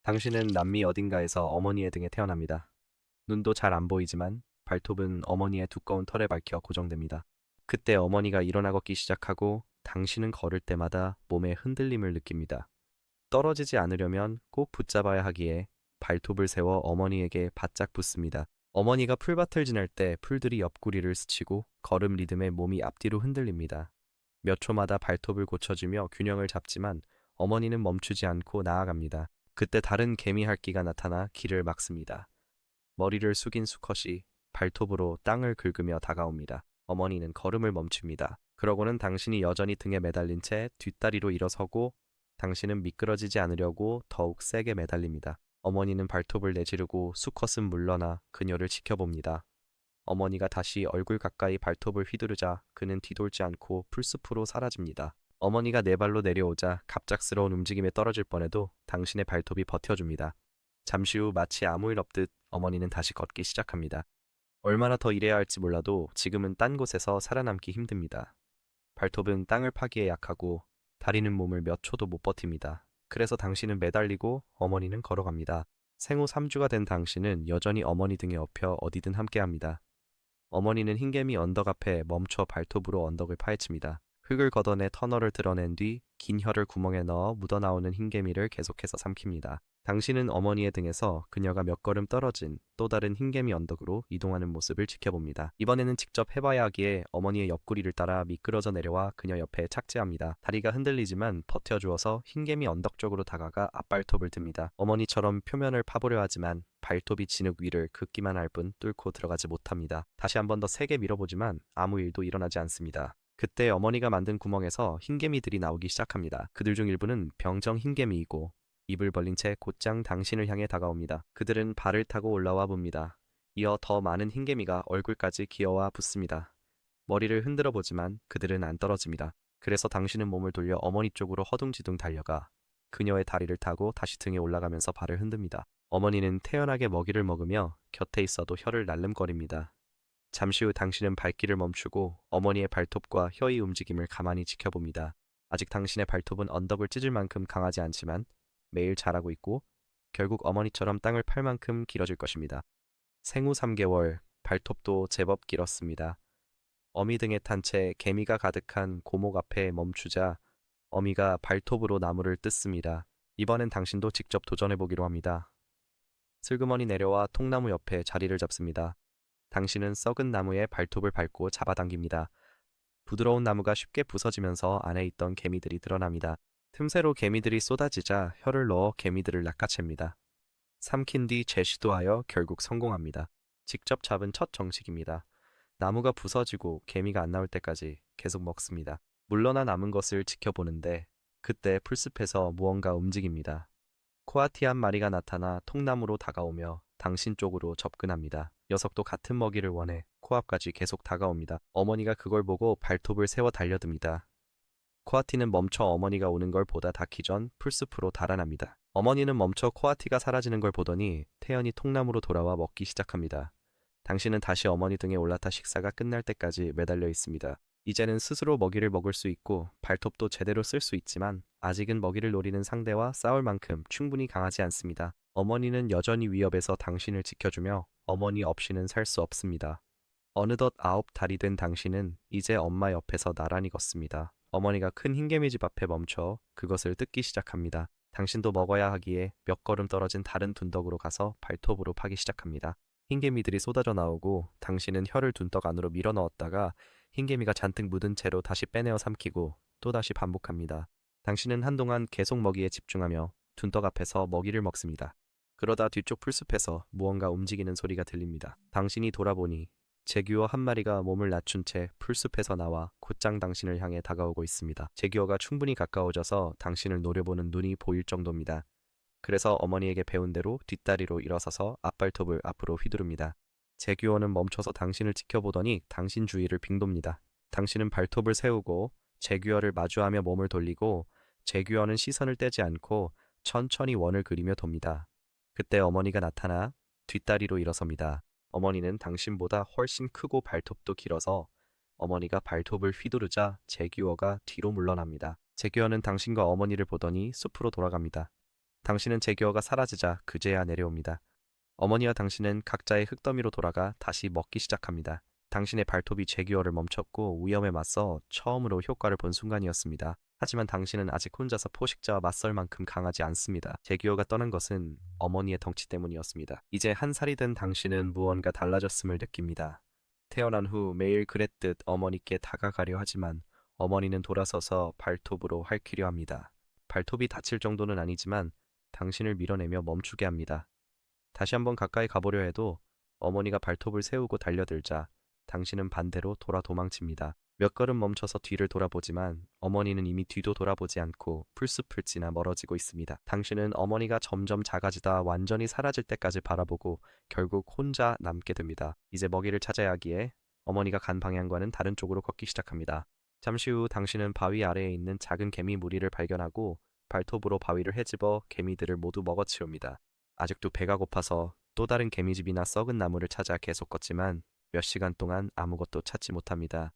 당신은 남미 어딘가에서 어머니의 등에 태어납니다. 눈도 잘 안 보이지만 발톱은 어머니의 두꺼운 털에 박혀 고정됩니다. 그때 어머니가 일어나 걷기 시작하고 당신은 걸을 때마다 몸에 흔들림을 느낍니다. 떨어지지 않으려면 꼭 붙잡아야 하기에 발톱을 세워 어머니에게 바짝 붙습니다. 어머니가 풀밭을 지날 때 풀들이 옆구리를 스치고 걸음 리듬에 몸이 앞뒤로 흔들립니다. 몇 초마다 발톱을 고쳐주며 균형을 잡지만 어머니는 멈추지 않고 나아갑니다. 그때 다른 개미핥기가 나타나 길을 막습니다. 머리를 숙인 수컷이 발톱으로 땅을 긁으며 다가옵니다. 어머니는 걸음을 멈춥니다. 그러고는 당신이 여전히 등에 매달린 채 뒷다리로 일어서고 당신은 미끄러지지 않으려고 더욱 세게 매달립니다. 어머니는 발톱을 내지르고 수컷은 물러나 그녀를 지켜봅니다. 어머니가 다시 얼굴 가까이 발톱을 휘두르자 그는 뒤돌지 않고 풀숲으로 사라집니다. 어머니가 네 발로 내려오자 갑작스러운 움직임에 떨어질 뻔해도 당신의 발톱이 버텨줍니다. 잠시 후 마치 아무 일 없듯 어머니는 다시 걷기 시작합니다. 얼마나 더 일해야 할지 몰라도 지금은 딴 곳에서 살아남기 힘듭니다. 발톱은 땅을 파기에 약하고 다리는 몸을 몇 초도 못 버팁니다. 그래서 당신은 매달리고 어머니는 걸어갑니다. 생후 3주가 된 당신은 여전히 어머니 등에 업혀 어디든 함께합니다. 어머니는 흰개미 언덕 앞에 멈춰 발톱으로 언덕을 파헤칩니다. 흙을 걷어내 터널을 드러낸 뒤 긴 혀를 구멍에 넣어 묻어나오는 흰개미를 계속해서 삼킵니다. 당신은 어머니의 등에서 그녀가 몇 걸음 떨어진 또 다른 흰개미 언덕으로 이동하는 모습을 지켜봅니다. 이번에는 직접 해봐야 하기에 어머니의 옆구리를 따라 미끄러져 내려와 그녀 옆에 착지합니다. 다리가 흔들리지만 버텨주어서 흰개미 언덕 쪽으로 다가가 앞발톱을 듭니다. 어머니처럼 표면을 파보려 하지만 발톱이 진흙 위를 긋기만 할 뿐 뚫고 들어가지 못합니다. 다시 한 번 더 세게 밀어보지만 아무 일도 일어나지 않습니다. 그때 어머니가 만든 구멍에서 흰개미들이 나오기 시작합니다. 그들 중 일부는 병정 흰개미이고 입을 벌린 채 곧장 당신을 향해 다가옵니다. 그들은 발을 타고 올라와 봅니다. 이어 더 많은 흰개미가 얼굴까지 기어와 붙습니다. 머리를 흔들어 보지만 그들은 안 떨어집니다. 그래서 당신은 몸을 돌려 어머니 쪽으로 허둥지둥 달려가 그녀의 다리를 타고 다시 등에 올라가면서 발을 흔듭니다. 어머니는 태연하게 먹이를 먹으며 곁에 있어도 혀를 날름거립니다. 잠시 후 당신은 발길을 멈추고 어머니의 발톱과 혀의 움직임을 가만히 지켜봅니다. 아직 당신의 발톱은 언덕을 찢을 만큼 강하지 않지만 매일 자라고 있고 결국 어머니처럼 땅을 팔 만큼 길어질 것입니다. 생후 3개월, 발톱도 제법 길었습니다. 어미 등에 탄 채 개미가 가득한 고목 앞에 멈추자 어미가 발톱으로 나무를 뜯습니다. 이번엔 당신도 직접 도전해보기로 합니다. 슬그머니 내려와 통나무 옆에 자리를 잡습니다. 당신은 썩은 나무에 발톱을 밟고 잡아당깁니다. 부드러운 나무가 쉽게 부서지면서 안에 있던 개미들이 드러납니다. 틈새로 개미들이 쏟아지자 혀를 넣어 개미들을 낚아챕니다. 삼킨 뒤 재시도하여 결국 성공합니다. 직접 잡은 첫 정식입니다. 나무가 부서지고 개미가 안 나올 때까지 계속 먹습니다. 물러나 남은 것을 지켜보는데 그때 풀숲에서 무언가 움직입니다. 코아티 한 마리가 나타나 통나무로 다가오며 당신 쪽으로 접근합니다. 녀석도 같은 먹이를 원해 코앞까지 계속 다가옵니다. 어머니가 그걸 보고 발톱을 세워 달려듭니다. 코아티는 멈춰 어머니가 오는 걸 보다 닿기 전 풀숲으로 달아납니다. 어머니는 멈춰 코아티가 사라지는 걸 보더니 태연히 통나무로 돌아와 먹기 시작합니다. 당신은 다시 어머니 등에 올라타 식사가 끝날 때까지 매달려 있습니다. 이제는 스스로 먹이를 먹을 수 있고 발톱도 제대로 쓸 수 있지만 아직은 먹이를 노리는 상대와 싸울 만큼 충분히 강하지 않습니다. 어머니는 여전히 위협에서 당신을 지켜주며 어머니 없이는 살 수 없습니다. 어느덧 9달이 된 당신은 이제 엄마 옆에서 나란히 걷습니다. 어머니가 큰 흰개미집 앞에 멈춰 그것을 뜯기 시작합니다. 당신도 먹어야 하기에 몇 걸음 떨어진 다른 둔덕으로 가서 발톱으로 파기 시작합니다. 흰개미들이 쏟아져 나오고 당신은 혀를 둔덕 안으로 밀어 넣었다가 흰개미가 잔뜩 묻은 채로 다시 빼내어 삼키고 또다시 반복합니다. 당신은 한동안 계속 먹이에 집중하며 둔덕 앞에서 먹이를 먹습니다. 그러다 뒤쪽 풀숲에서 무언가 움직이는 소리가 들립니다. 당신이 돌아보니 제규어 한 마리가 몸을 낮춘 채 풀숲에서 나와 곧장 당신을 향해 다가오고 있습니다. 제규어가 충분히 가까워져서 당신을 노려보는 눈이 보일 정도입니다. 그래서 어머니에게 배운 대로 뒷다리로 일어서서 앞발톱을 앞으로 휘두릅니다. 제규어는 멈춰서 당신을 지켜보더니 당신 주위를 빙돕니다. 당신은 발톱을 세우고 제규어를 마주하며 몸을 돌리고 제규어는 시선을 떼지 않고 천천히 원을 그리며 돕니다. 그때 어머니가 나타나 뒷다리로 일어섭니다. 어머니는 당신보다 훨씬 크고 발톱도 길어서 어머니가 발톱을 휘두르자 제규어가 뒤로 물러납니다. 제규어는 당신과 어머니를 보더니 숲으로 돌아갑니다. 당신은 제규어가 사라지자 그제야 내려옵니다. 어머니와 당신은 각자의 흙더미로 돌아가 다시 먹기 시작합니다. 당신의 발톱이 제규어를 멈췄고 위험에 맞서 처음으로 효과를 본 순간이었습니다. 하지만 당신은 아직 혼자서 포식자와 맞설 만큼 강하지 않습니다. 제규어가 떠난 것은 어머니의 덩치 때문이었습니다. 이제 한 살이 된 당신은 무언가 달라졌음을 느낍니다. 태어난 후 매일 그랬듯 어머니께 다가가려 하지만 어머니는 돌아서서 발톱으로 핥히려 합니다. 발톱이 다칠 정도는 아니지만 당신을 밀어내며 멈추게 합니다. 다시 한번 가까이 가보려 해도 어머니가 발톱을 세우고 달려들자 당신은 반대로 돌아 도망칩니다. 몇 걸음 멈춰서 뒤를 돌아보지만 어머니는 이미 뒤도 돌아보지 않고 풀숲을 지나 멀어지고 있습니다. 당신은 어머니가 점점 작아지다 완전히 사라질 때까지 바라보고 결국 혼자 남게 됩니다. 이제 먹이를 찾아야 하기에 어머니가 간 방향과는 다른 쪽으로 걷기 시작합니다. 잠시 후 당신은 바위 아래에 있는 작은 개미 무리를 발견하고 발톱으로 바위를 헤집어 개미들을 모두 먹어치웁니다. 아직도 배가 고파서 또 다른 개미집이나 썩은 나무를 찾아 계속 걷지만 몇 시간 동안 아무것도 찾지 못합니다.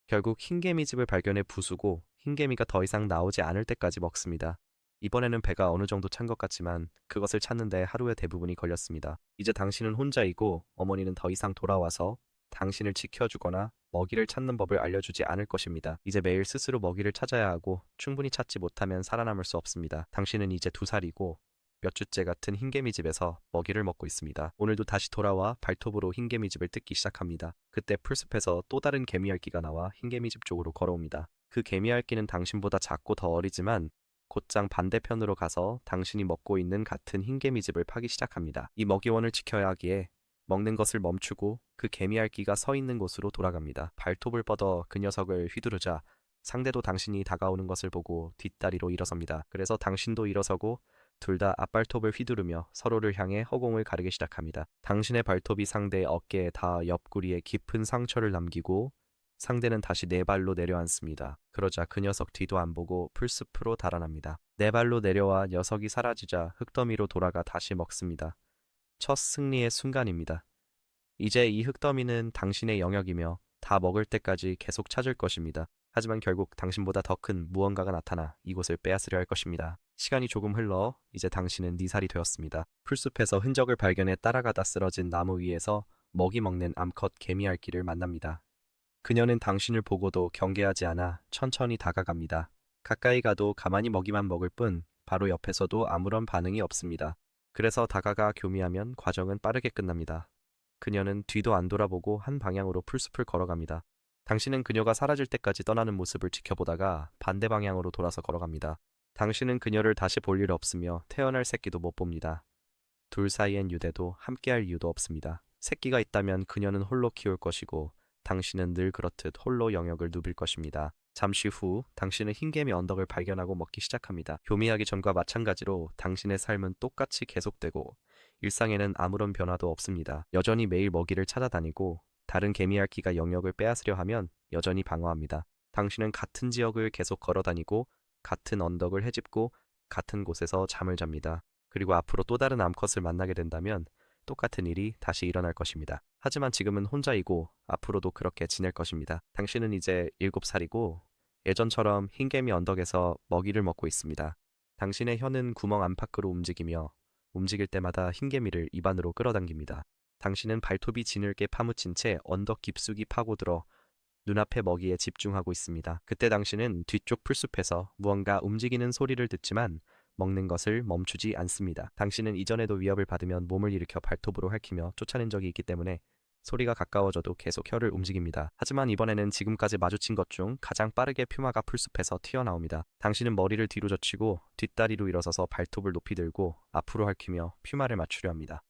결국 흰개미집을 발견해 부수고 흰개미가 더 이상 나오지 않을 때까지 먹습니다. 이번에는 배가 어느 정도 찬 것 같지만 그것을 찾는데 하루의 대부분이 걸렸습니다. 이제 당신은 혼자이고 어머니는 더 이상 돌아와서 당신을 지켜주거나 먹이를 찾는 법을 알려주지 않을 것입니다. 이제 매일 스스로 먹이를 찾아야 하고 충분히 찾지 못하면 살아남을 수 없습니다. 당신은 이제 2살이고 몇 주째 같은 흰개미집에서 먹이를 먹고 있습니다. 오늘도 다시 돌아와 발톱으로 흰개미집을 뜯기 시작합니다. 그때 풀숲에서 또 다른 개미핥기가 나와 흰개미집 쪽으로 걸어옵니다. 그 개미핥기는 당신보다 작고 더 어리지만 곧장 반대편으로 가서 당신이 먹고 있는 같은 흰개미집을 파기 시작합니다. 이 먹이원을 지켜야 하기에 먹는 것을 멈추고 그 개미핥기가 서 있는 곳으로 돌아갑니다. 발톱을 뻗어 그 녀석을 휘두르자 상대도 당신이 다가오는 것을 보고 뒷다리로 일어섭니다. 그래서 당신도 일어서고 둘 다 앞발톱을 휘두르며 서로를 향해 허공을 가르기 시작합니다. 당신의 발톱이 상대의 어깨에 닿아 옆구리에 깊은 상처를 남기고 상대는 다시 네 발로 내려앉습니다. 그러자 그 녀석 뒤도 안 보고 풀숲으로 달아납니다. 네 발로 내려와 녀석이 사라지자 흙더미로 돌아가 다시 먹습니다. 첫 승리의 순간입니다. 이제 이 흙더미는 당신의 영역이며 다 먹을 때까지 계속 찾을 것입니다. 하지만 결국 당신보다 더 큰 무언가가 나타나 이곳을 빼앗으려 할 것입니다. 시간이 조금 흘러 이제 당신은 4살이 되었습니다. 풀숲에서 흔적을 발견해 따라가다 쓰러진 나무 위에서 먹이 먹는 암컷 개미핥기를 만납니다. 그녀는 당신을 보고도 경계하지 않아 천천히 다가갑니다. 가까이 가도 가만히 먹이만 먹을 뿐 바로 옆에서도 아무런 반응이 없습니다. 그래서 다가가 교미하면 과정은 빠르게 끝납니다. 그녀는 뒤도 안 돌아보고 한 방향으로 풀숲을 걸어갑니다. 당신은 그녀가 사라질 때까지 떠나는 모습을 지켜보다가 반대 방향으로 돌아서 걸어갑니다. 당신은 그녀를 다시 볼 일 없으며 태어날 새끼도 못 봅니다. 둘 사이엔 유대도 함께할 이유도 없습니다. 새끼가 있다면 그녀는 홀로 키울 것이고 당신은 늘 그렇듯 홀로 영역을 누빌 것입니다. 잠시 후 당신은 흰개미 언덕을 발견하고 먹기 시작합니다. 교미하기 전과 마찬가지로 당신의 삶은 똑같이 계속되고 일상에는 아무런 변화도 없습니다. 여전히 매일 먹이를 찾아다니고 다른 개미핥기가 영역을 빼앗으려 하면 여전히 방어합니다. 당신은 같은 지역을 계속 걸어다니고 같은 언덕을 헤집고 같은 곳에서 잠을 잡니다. 그리고 앞으로 또 다른 암컷을 만나게 된다면 똑같은 일이 다시 일어날 것입니다. 하지만 지금은 혼자이고 앞으로도 그렇게 지낼 것입니다. 당신은 이제 7살이고 예전처럼 흰개미 언덕에서 먹이를 먹고 있습니다. 당신의 혀는 구멍 안팎으로 움직이며 움직일 때마다 흰개미를 입안으로 끌어당깁니다. 당신은 발톱이 지늘게 파묻힌 채 언덕 깊숙이 파고들어 눈앞의 먹이에 집중하고 있습니다. 그때 당신은 뒤쪽 풀숲에서 무언가 움직이는 소리를 듣지만 먹는 것을 멈추지 않습니다. 당신은 이전에도 위협을 받으면 몸을 일으켜 발톱으로 핥히며 쫓아낸 적이 있기 때문에 소리가 가까워져도 계속 혀를 움직입니다. 하지만 이번에는 지금까지 마주친 것 중 가장 빠르게 퓨마가 풀숲에서 튀어나옵니다. 당신은 머리를 뒤로 젖히고 뒷다리로 일어서서 발톱을 높이 들고 앞으로 핥히며 퓨마를 맞추려 합니다.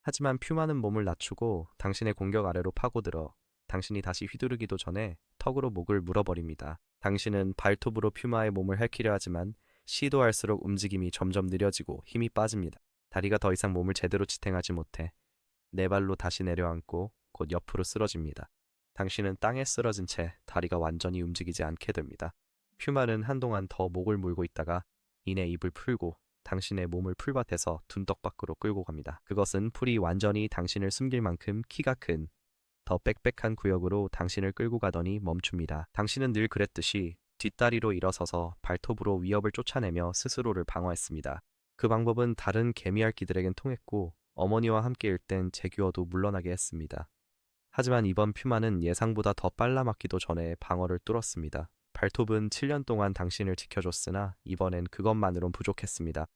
하지만 퓨마는 몸을 낮추고 당신의 공격 아래로 파고들어 당신이 다시 휘두르기도 전에 턱으로 목을 물어버립니다. 당신은 발톱으로 퓨마의 몸을 핥히려 하지만 시도할수록 움직임이 점점 느려지고 힘이 빠집니다. 다리가 더 이상 몸을 제대로 지탱하지 못해 네 발로 다시 내려앉고 곧 옆으로 쓰러집니다. 당신은 땅에 쓰러진 채 다리가 완전히 움직이지 않게 됩니다. 퓨마는 한동안 더 목을 물고 있다가 이내 입을 풀고 당신의 몸을 풀밭에서 둔덕 밖으로 끌고 갑니다. 그것은 풀이 완전히 당신을 숨길 만큼 키가 큰 더 빽빽한 구역으로 당신을 끌고 가더니 멈춥니다. 당신은 늘 그랬듯이 뒷다리로 일어서서 발톱으로 위협을 쫓아내며 스스로를 방어했습니다. 그 방법은 다른 개미핥기들에겐 통했고 어머니와 함께 일 땐 제규어도 물러나게 했습니다. 하지만 이번 퓨마는 예상보다 더 빨라 맞기도 전에 방어를 뚫었습니다. 발톱은 7년 동안 당신을 지켜줬으나 이번엔 그것만으론 부족했습니다.